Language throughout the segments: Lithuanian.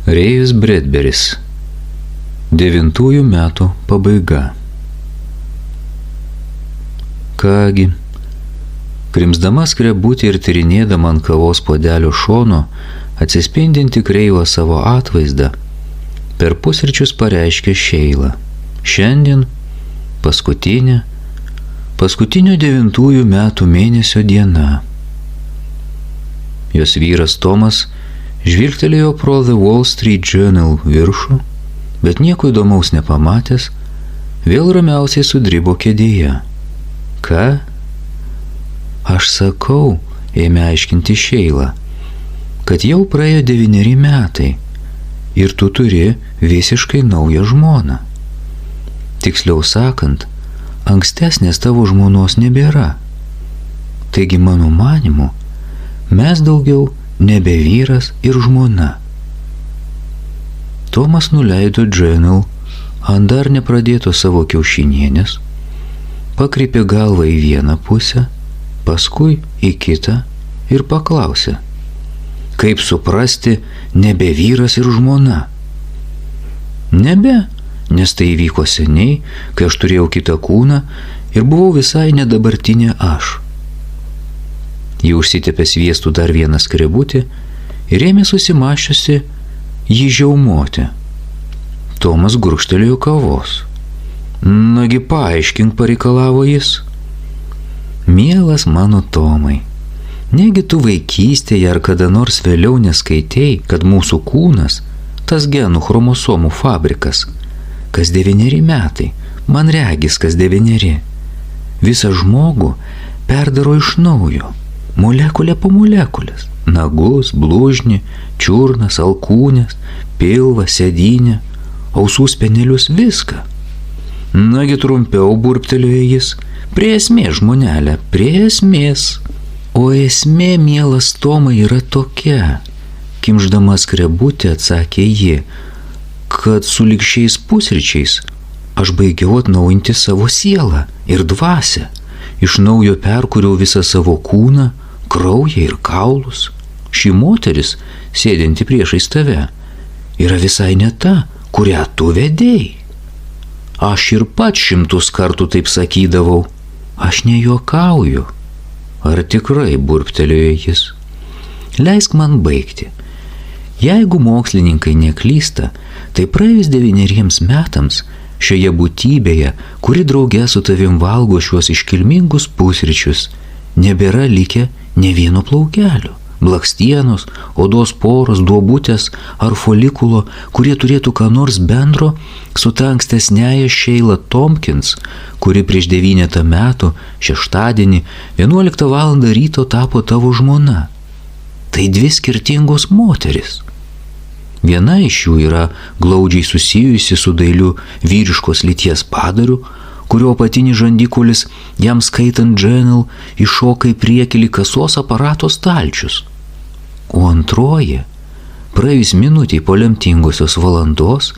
Rėjus Bredberis. 9 metų pabaiga. Kągi, krimsdama skrebutį ir tyrinėdama ant kavos puodelio šono, atsispindinti kreivą savo atvaizdą, per pusryčius pareiškė Šeila. Šiandien paskutinio 9 metų mėnesio diena. Jos vyras Tomas žvilgtelėjo pro The Wall Street Journal viršų, bet nieko įdomaus nepamatęs, vėl ramiausiai sudribo kėdėje. Ką? Aš sakau, ėmė aiškinti Šeila, kad jau praėjo 9 metai ir tu turi visiškai naują žmoną. Tiksliau sakant, ankstesnės tavo žmonos nebėra. Taigi, mano manimu, mes daugiau nebe vyras ir žmona. Tomas nuleido Journal ant dar nepradėto savo kiaušinienės, pakreipė galvą į vieną pusę, paskui į kitą ir paklausė, kaip suprasti nebe vyras ir žmona. Nebe, nes tai įvyko seniai, kai aš turėjau kitą kūną ir buvau visai nedabartinė aš. Ji užsitepė sviestų dar vieną skrebutį ir ėmė susimašiusi jį žiaumoti. Tomas gurkštelėjo kavos. Nagi paaiškink, pareikalavo jis. Mielas mano Tomai, negi tu vaikystėje ar kada nors vėliau neskaitei, kad mūsų kūnas, tas genų chromosomų fabrikas, kas 9 metai, man regis kas 9, visą žmogų perdaro iš naujo, molekulė po molekulės, nagus, blužnį, čiurnas, alkūnės, pilvą, sėdynę, ausų spenelius, viską. Nagi trumpiau, burbtelėjo jis, prie esmės, žmonelė, prie esmės. O esmė, mielas Tomai, yra tokia, kimždama skrebutį atsakė ji, kad su likščiais pusryčiais aš baigiau atnaujinti savo sielą ir dvasią, iš naujo perkūriau visą savo kūną, kraują ir kaulus. Ši moteris, sėdinti priešais tave, yra visai ne ta, kurią tu vedėjai. Aš ir pats 100 kartų taip sakydavau. Aš nejuokauju. Ar tikrai, burbtelėjo jis? Leisk man baigti. Jeigu mokslininkai neklysta, tai praėjus 9 metams šioje būtybėje, kuri drauge su tavim valgo šiuos iškilmingus pusryčius, nebėra likę ne vieno plaukelio, blakstienos, odos poros, duobutės ar folikulo, kurie turėtų ką nors bendro su ta ankstesnėje Sheila Tompkins, kuri prieš 9 metų šeštadienį 11 val. Ryto tapo tavo žmona. Tai 2 skirtingos moteris. Viena iš jų yra glaudžiai susijusi su dailiu vyriškos lyties padariu, kurio apatinis žandikulis, jam skaitant Journal, iššoka į priekį kasos aparato stalčius. O antroji, praėjus minutei po lemtingosios valandos,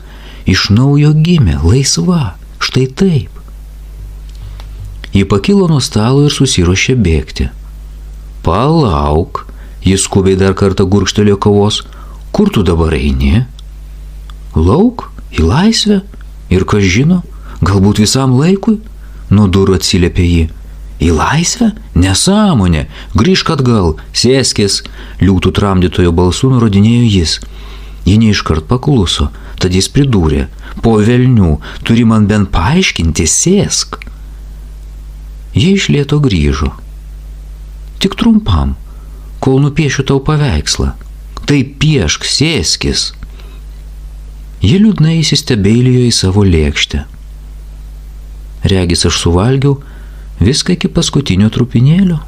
iš naujo gimė, laisva, štai taip. Ji pakilo nuo stalo ir susiruošė bėgti. Palauk, jis skubiai dar kartą gurkštelėjo kavos. Kur tu dabar eini? Lauk, į laisvę? Ir kas žino, galbūt visam laikui? Nuo durų atsiliepė ji. Į laisvę? Nesąmonė, grįžk atgal, sėskis, liūtų tramdytojo balsu nurodinėjo jis. Ji neiškart pakluso, tad jis pridūrė, po velnių, turi man bent paaiškinti, sėsk. Ji iš lėto grįžo. Tik trumpam, kol nupiešiu tau paveikslą. Tai piešk, sėskis. Ji liūdnai įsistebeilijo į savo lėkštę. Regis aš suvalgiau viską iki paskutinio trupinėlio.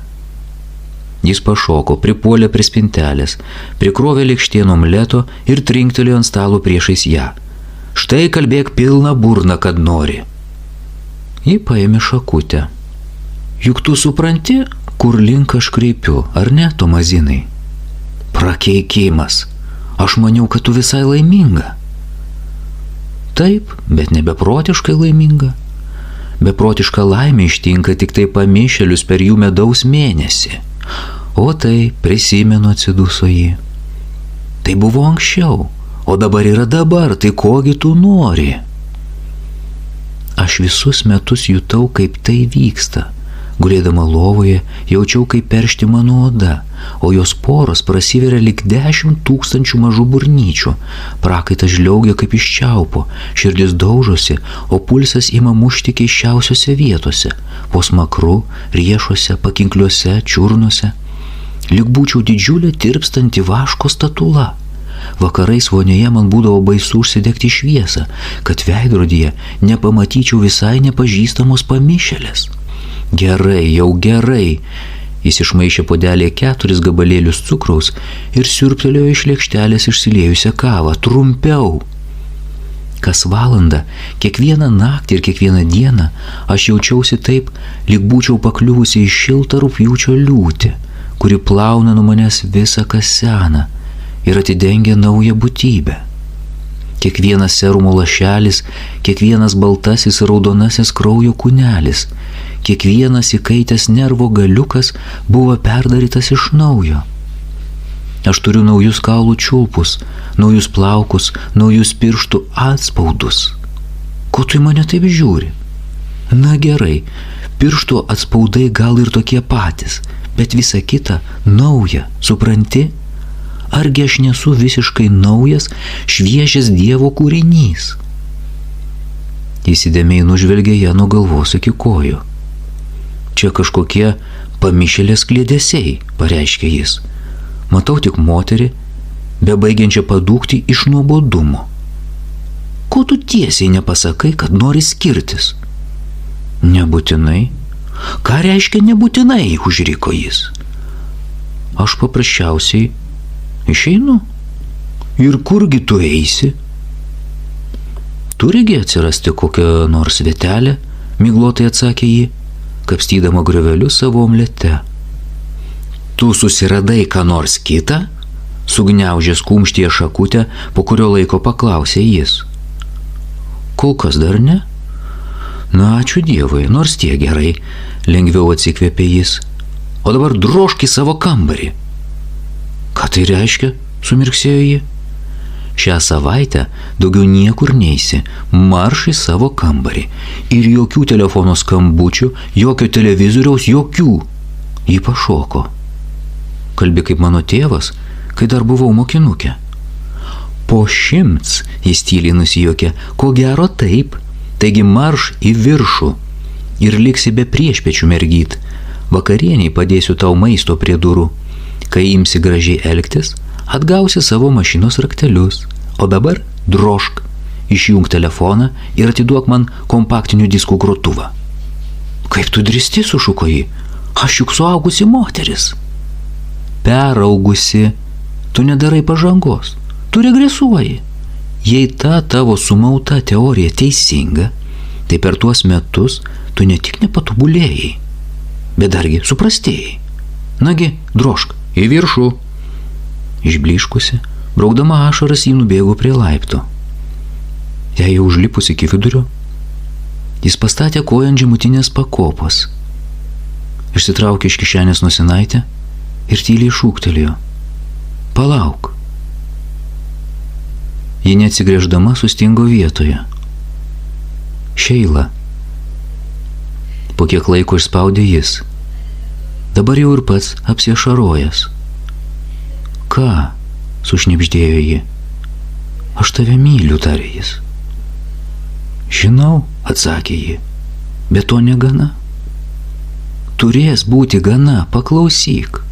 Jis pašoko, pripuolė prie spintelės, prikrovė lėkštėn omleto ir trinktelėjo ant stalo priešais ją. Štai kalbėk pilną burną, kad nori. Ji paėmė šakutę. Juk tu supranti, kur link aš kreipiu, ar ne, Tomazinai? Prakeikimas. Aš maniau, kad tu visai laiminga. Taip, bet ne beprotiškai laiminga. Beprotiška laimė ištinka tik tai pamišėlius per jų medaus mėnesį. O tai, prisimenu, atsiduso ji. Tai buvo anksčiau, O dabar yra dabar, tai kogi tu nori? Aš visus metus jutau, kaip tai vyksta. Gulėdama lovoje, jaučiau, kaip peršti mano oda, o jos poros prasiveria lyg 10 000 mažų burnyčių. Prakaitas žliaugia kaip iš čiaupo, širdis daužosi, o pulsas ima mušti keiščiausiose vietose – po smakru, riešuose, pakinkliuose, čiurnuose. Lyg būčiau didžiulė tirpstanti vaško statula. Vakarais vonioje man būdavo baisu užsidegti šviesą, kad veidrodyje nepamatyčiau visai nepažįstamos pamišėlės. Gerai, jau gerai. Jis išmaišė puodelėje 4 gabalėlius cukraus ir siurbtelėjo iš lėkštelės išsiliejusią kavą. Trumpiau. Kas valandą, kiekvieną naktį ir kiekvieną dieną aš jaučiausi taip, lyg būčiau pakliuvusi į šiltą rugpjūčio liūtį, kuri plauna nuo manęs visą, kas sena, ir atidengia naują būtybę. Kiekvienas serumo lašelis, kiekvienas baltasis ir raudonasis kraujo kūnelis, kiekvienas įkaitęs nervo galiukas buvo perdarytas iš naujo. Aš turiu naujus kaulų čiulpus, naujus plaukus, naujus pirštų atspaudus. Ko tu į mane taip žiūri? Na gerai, pirštų atspaudai gal ir tokie patys, bet visa kita nauja, supranti? Argi aš nesu visiškai naujas, šviežias Dievo kūrinys? Įsidėmiai nužvelgė ją nuo galvos iki kojų. Čia kažkokie pamišėlės kliedesiai, pareiškė jis. Matau tik moterį, bebaigiančią padūkti iš nuobodumo. Ko tu tiesiai nepasakai, kad nori skirtis? Nebūtinai. Ką reiškia nebūtinai, užriko jis. Aš paprasčiausiai išeinu. Ir kurgi tu eisi? Turigi atsirasti kokią nors vietelę, miglotai atsakė ji, kapstydama grioveliu savo omlete. Tu susiradai ką nors kitą? Sugniaužęs kumštyje šakutę, po kurio laiko paklausė jis. Kol kas dar ne. Na, ačiū Dievui, nors tie gerai, lengviau atsikvėpė jis. O dabar drožk į savo kambarį. Ką tai reiškia? Sumirksėjo ji. Šią savaitę daugiau niekur neisi, marš į savo kambarį. Ir jokių telefono skambučių, jokio televizoriaus, jokių. Ji pašoko. Kalbi kaip mano tėvas, kai dar buvau mokinukė. Po 100, jis tyliai nusijuokė, ko gero taip. Taigi marš į viršų ir liksi be priešpečių mergyt. Vakarieniai padėsiu tau maisto prie durų. Kai imsi gražiai elgtis, atgausi savo mašinos raktelius. O dabar drožk, išjung telefoną ir atiduok man kompaktinių diskų grotuvą. Kaip tu dristi, sušuko ji. Aš juk suaugusi moteris. Peraugusi. Tu nedarai pažangos. Tu regresuoji. Jei ta tavo sumauta teorija teisinga, tai per tuos metus tu ne tik nepatobulėjai, bet dargi suprastėjai. Nagi, drožk, į viršų. Išbliškusi, braukdama ašaras, jį nubėgo prie laiptų. Jei jau užlipus iki vidurio, jis pastatė koją ant žemutinės pakopos, išsitraukė iš kišenės nosinaitę ir tyliai šūktelėjo. Palauk. Ji neatsigręždama sustingo vietoje. Šeila. Po kiek laiko išspaudė jis. Dabar jau ir pats apsiašarojęs. Ką? Sušnibždėjo ji. Aš tave myliu, tarė jis. Žinau, atsakė ji, bet to negana. Turės būti gana, paklausyk.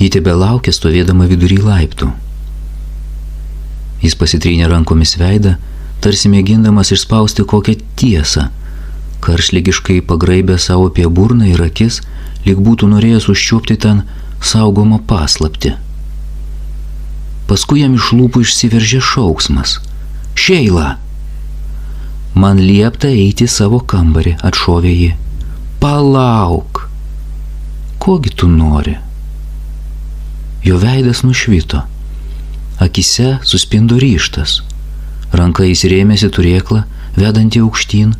Ji tebelaukė stovėdama vidury laiptų. Jis pasitrynė rankomis veidą, tarsi mėgindamas išspausti kokią tiesą, karšlygiškai pagraibė savo apie burną ir akis, lyg būtų norėjęs užčiuopti ten saugomą paslaptį. Paskui jam iš lūpų išsiveržė šauksmas. Šeila! Man liepta eiti į savo kambarį, atšovė ji. Palauk! Kogi tu nori? Jo veidas nušvito. Akise suspindo ryžtas. Ranka įsirėmėsi turėklą, vedantį aukštyn,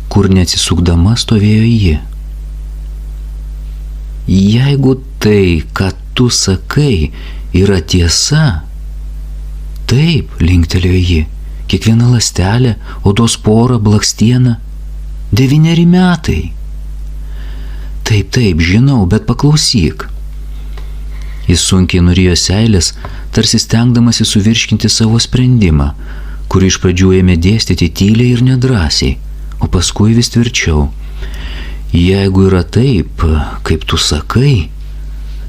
kur neatsisukdama stovėjo ji. Jeigu tai, ką tu sakai, yra tiesa, Taip, linktelėjo ji, kiekviena ląstelė, odos pora, blakstiena. 9 metai. Taip, žinau, bet paklausyk. Jis sunkiai nurijo seilės, tarsi stengdamasi suvirškinti savo sprendimą, kurį iš pradžių ėmė dėstyti tyliai ir nedrąsiai, o paskui vis tvirčiau. Jeigu yra taip, kaip tu sakai,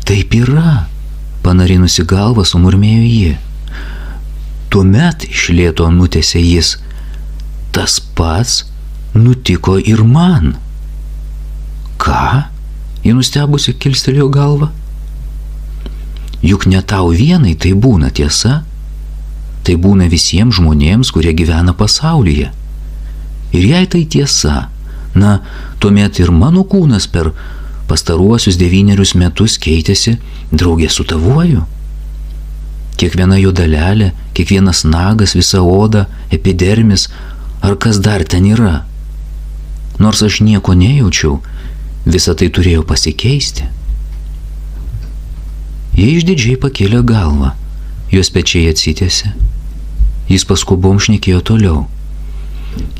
taip yra, panarinusi galvą sumurmėjo ji. Tuomet iš lėto nutęsė jis, tas pats nutiko ir man. Ką? Ji nustebusi kilstelėjo galvą. Juk ne tau vienai tai būna tiesa. Tai būna visiems žmonėms, kurie gyvena pasaulyje. Ir jei tai tiesa, na, tuomet ir mano kūnas per pastaruosius 9 metus keitėsi draugė su tavuoju. Kiekviena jo dalelė, kiekvienas nagas, visa oda, epidermis, ar kas dar ten yra. Nors aš nieko nejaučiau, visa tai turėjo pasikeisti. Jie išdidžiai pakėlė galvą, jos pečiai atsitėsi. Jis paskubom šnekėjo toliau.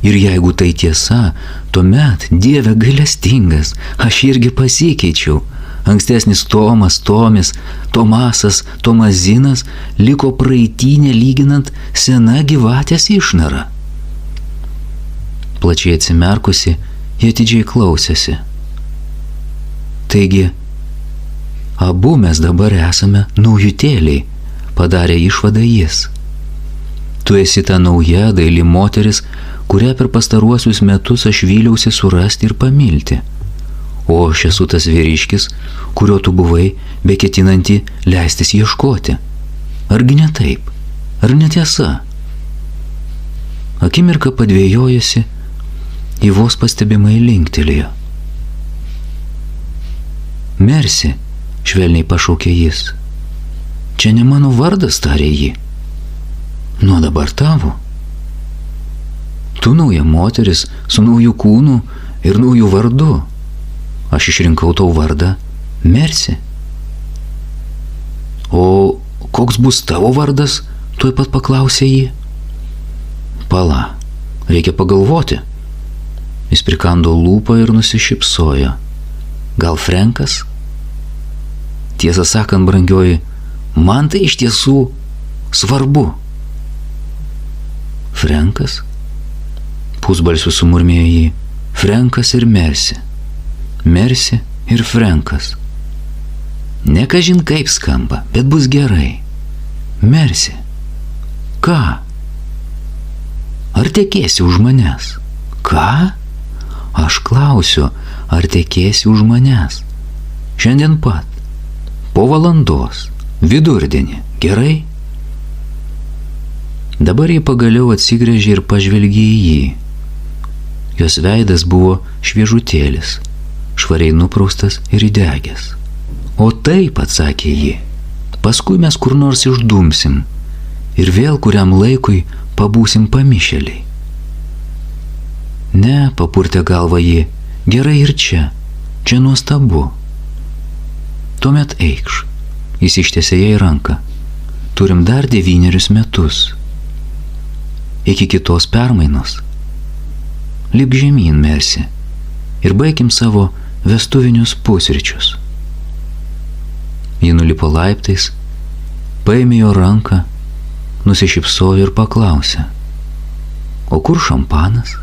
Ir jeigu tai tiesa, tuomet, Dieve gailestingas, aš irgi pasikeičiau. Ankstesnis Tomas, Tomis, Tomasas, Tomazinas liko praeitinė lyginant sena gyvatės išnara. Plačiai atsimerkusi, jie atidžiai klausėsi. Taigi, abu mes dabar esame naujutėliai, padarė išvadą jis. Tu esi ta nauja, daili moteris, kurią per pastaruosius metus aš vyliausi surasti ir pamilti. O aš esu tas vyriškis, kurio tu buvai beketinanti leistis ieškoti. Argi ne taip? Ar netiesa? Akimirką padvėjojusi, ji vos pastebimai linktelėjo. Mersi, švelniai pašaukė jis. Čia ne mano vardas, tarė ji. Nuo dabar tavo. Tu nauja moteris su nauju kūnu ir nauju vardu. Aš išrinkau tau vardą Mersi. O koks bus tavo vardas? Tuoj pat paklausė ji. Pala, reikia pagalvoti. Jis prikando lūpą ir nusišypsojo. Gal Frenkas? Tiesą sakant, brangioji, man tai iš tiesų svarbu. Frenkas? Pusbalsiu sumurmėjo jį. Frenkas ir Mersi. Mersi ir Frenkas. Ne kažin kaip skamba, bet bus gerai. Mersi. Ką? Ar tekėsi už manęs? Ką? Aš klausiu, ar tekėsi už manęs? Šiandien pat. Po valandos. Vidurdienį. Gerai? Dabar jį pagaliau atsigręžė ir pažvelgė į jį. Jos veidas buvo šviežutėlis, švariai nupraustas ir įdegęs. O taip, atsakė ji, paskui mes kur nors išdumsim ir vėl kuriam laikui pabūsim pamišėliai. Ne, papurtė galvą ji, gerai ir čia nuostabu. Tuomet eikš, jis ištiesė jai ranką. Turim dar 9 metus. Iki kitos permainos. Lipk žemyn, Mersi, ir baigim savo vestuvinius pusryčius. Ji nulipo laiptais, paėmė jo ranką, nusišypsojo ir paklausė. O kur šampanas?